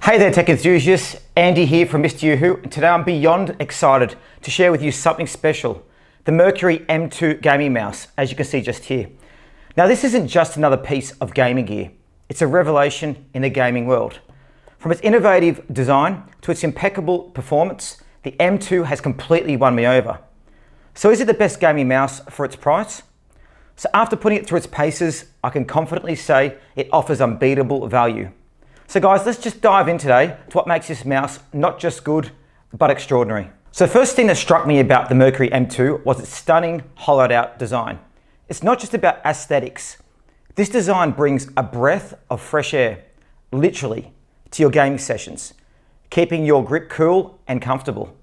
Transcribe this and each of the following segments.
Hey there tech enthusiasts, Andy here from Mr.YouWho, and today I'm beyond excited to share with you something special, the Mercury M2 gaming mouse, as you can see just here. Now this isn't just another piece of gaming gear, it's a revelation in the gaming world. From its innovative design to its impeccable performance, the M2 has completely won me over. So is it the best gaming mouse for its price? So after putting it through its paces, I can confidently say it offers unbeatable value. So guys, let's just dive in today to what makes this mouse not just good, but extraordinary. So the first thing that struck me about the Mercury M2 was its stunning hollowed out design. It's not just about aesthetics. This design brings a breath of fresh air, literally, to your gaming sessions, keeping your grip cool and comfortable.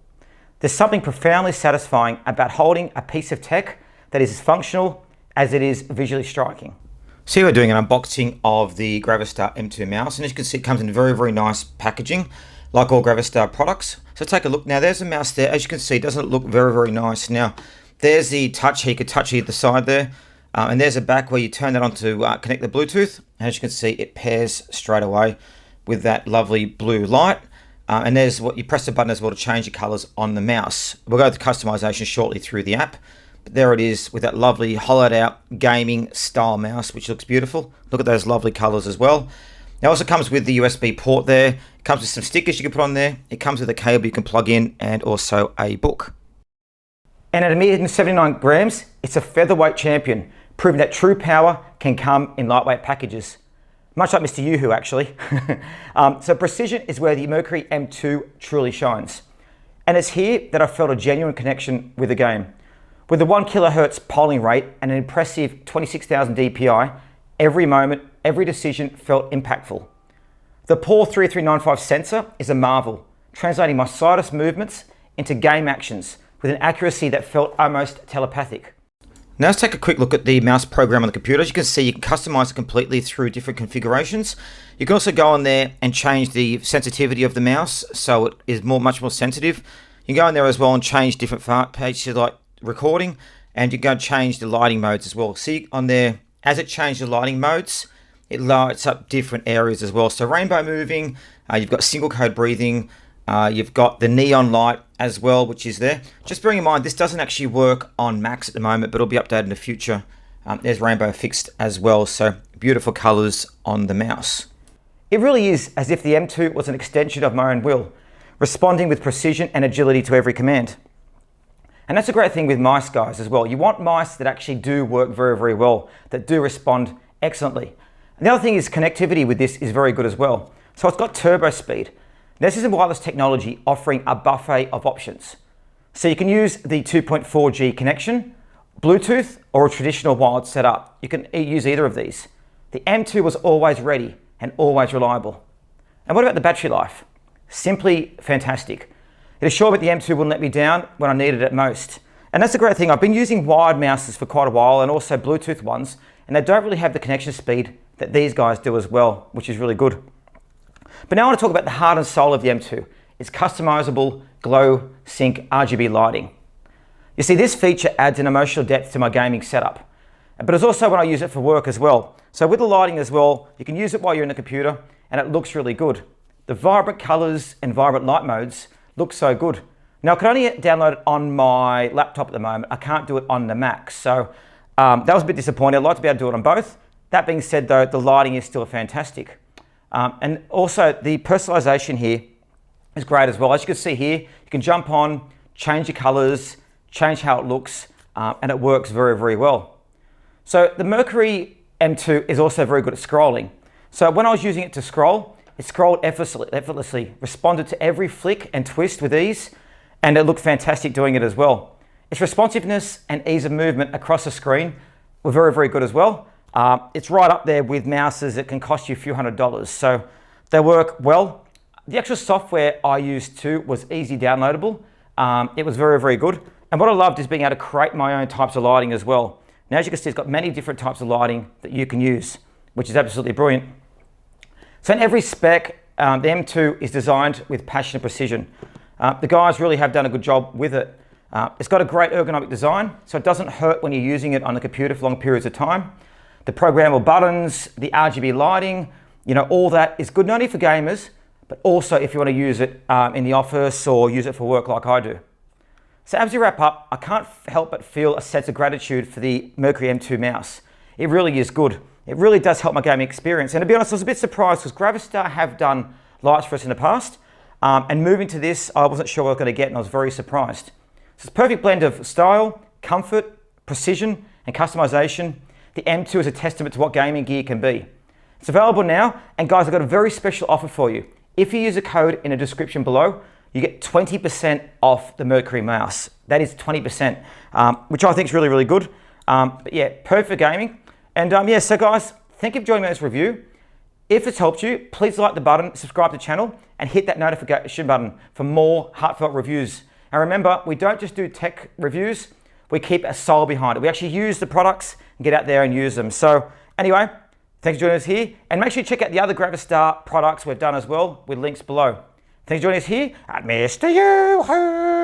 There's something profoundly satisfying about holding a piece of tech that is as functional as it is visually striking. So here we're doing an unboxing of the GravaStar M2 mouse, and as you can see, it comes in very nice packaging, like all GravaStar products. So take a look. Now there's a mouse there. As you can see, doesn't it look very nice? Now there's the touch here. You could touch either side there, and there's a back where you turn that on to connect the Bluetooth. And as you can see, it pairs straight away with that lovely blue light. And there's what you press the button as well to change the colors on the mouse. We'll go to customization shortly through the app. But there it is with that lovely hollowed out gaming style mouse, which looks beautiful. Look at those lovely colors as well. It also comes with the USB port there. It comes with some stickers you can put on there. It comes with a cable you can plug in and also a book. And at a mere 79 grams, it's a featherweight champion, proving that true power can come in lightweight packages. Much like Mr.YouWho actually. So precision is where the Mercury M2 truly shines. And it's here that I felt a genuine connection with the game. With a 1 kHz polling rate and an impressive 26,000 DPI, every moment, every decision felt impactful. The PAW 3395 sensor is a marvel, translating my slightest movements into game actions with an accuracy that felt almost telepathic. Now let's take a quick look at the mouse program on the computer. As you can see, you can customize it completely through different configurations. You can also go on there and change the sensitivity of the mouse so it is much more sensitive. You can go in there as well and change different pages like recording, and you can go change the lighting modes as well. See on there, as it changes the lighting modes, it lights up different areas as well. So rainbow moving, you've got single code breathing, you've got the neon light as well, which is there. Just bearing in mind, this doesn't actually work on Macs at the moment, but it'll be updated in the future. There's rainbow fixed as well, so beautiful colors on the mouse. It really is as if the M2 was an extension of my own will, responding with precision and agility to every command. And that's a great thing with mice, guys, as well. You want mice that actually do work very well, that do respond excellently. And the other thing is connectivity with this is very good as well. So it's got turbo speed. This is a wireless technology offering a buffet of options. So you can use the 2.4G connection, Bluetooth, or a traditional wired setup. You can use either of these. The M2 was always ready and always reliable. And what about the battery life? Simply fantastic. It assured me the M2 wouldn't let me down when I needed it most. And that's a great thing. I've been using wired mouses for quite a while and also Bluetooth ones, and they don't really have the connection speed that these guys do as well, which is really good. But now I want to talk about the heart and soul of the M2. It's customizable glow sync RGB lighting. You see, this feature adds an emotional depth to my gaming setup, but it's also when I use it for work as well. So with the lighting as well, you can use it while you're in the computer and it looks really good. The vibrant colors and vibrant light modes looks so good. Now I can only download it on my laptop at the moment. I can't do it on the Mac. So that was a bit disappointing. I'd like to be able to do it on both. That being said though, the lighting is still fantastic. And also the personalization here is great as well. As you can see here, you can jump on, change the colors, change how it looks, and it works very well. So the Mercury M2 is also very good at scrolling. So when I was using it to scroll, it scrolled effortlessly, responded to every flick and twist with ease, and it looked fantastic doing it as well. Its responsiveness and ease of movement across the screen were very good as well. It's right up there with mouses that can cost you a few $100s, so they work well. The actual software I used too was easy downloadable. It was very good, and what I loved is being able to create my own types of lighting as well. Now as you can see, it's got many different types of lighting that you can use, which is absolutely brilliant. So in every spec, the M2 is designed with passion and precision. The guys really have done a good job with it. It's got a great ergonomic design, so it doesn't hurt when you're using it on the computer for long periods of time. The programmable buttons, the RGB lighting, all that is good not only for gamers, but also if you want to use it in the office or use it for work like I do. So as we wrap up, I can't help but feel a sense of gratitude for the Mercury M2 mouse. It really is good. It really does help my gaming experience. And to be honest, I was a bit surprised because GravaStar have done lights for us in the past. And moving to this, I wasn't sure what I was going to get and I was very surprised. So it's a perfect blend of style, comfort, precision, and customization. The M2 is a testament to what gaming gear can be. It's available now, and guys, I've got a very special offer for you. If you use a code in the description below, you get 20% off the Mercury mouse. That is 20%, which I think is really, really good. But yeah, perfect for gaming. And yeah, so guys, thank you for joining me on this review. If it's helped you, please like the button, subscribe to the channel, and hit that notification button for more heartfelt reviews. And remember, we don't just do tech reviews, we keep a soul behind it. We actually use the products and get out there and use them. So anyway, thanks for joining us here. And make sure you check out the other GravaStar products we've done as well with links below. Thanks for joining us here at Mr.YouWho.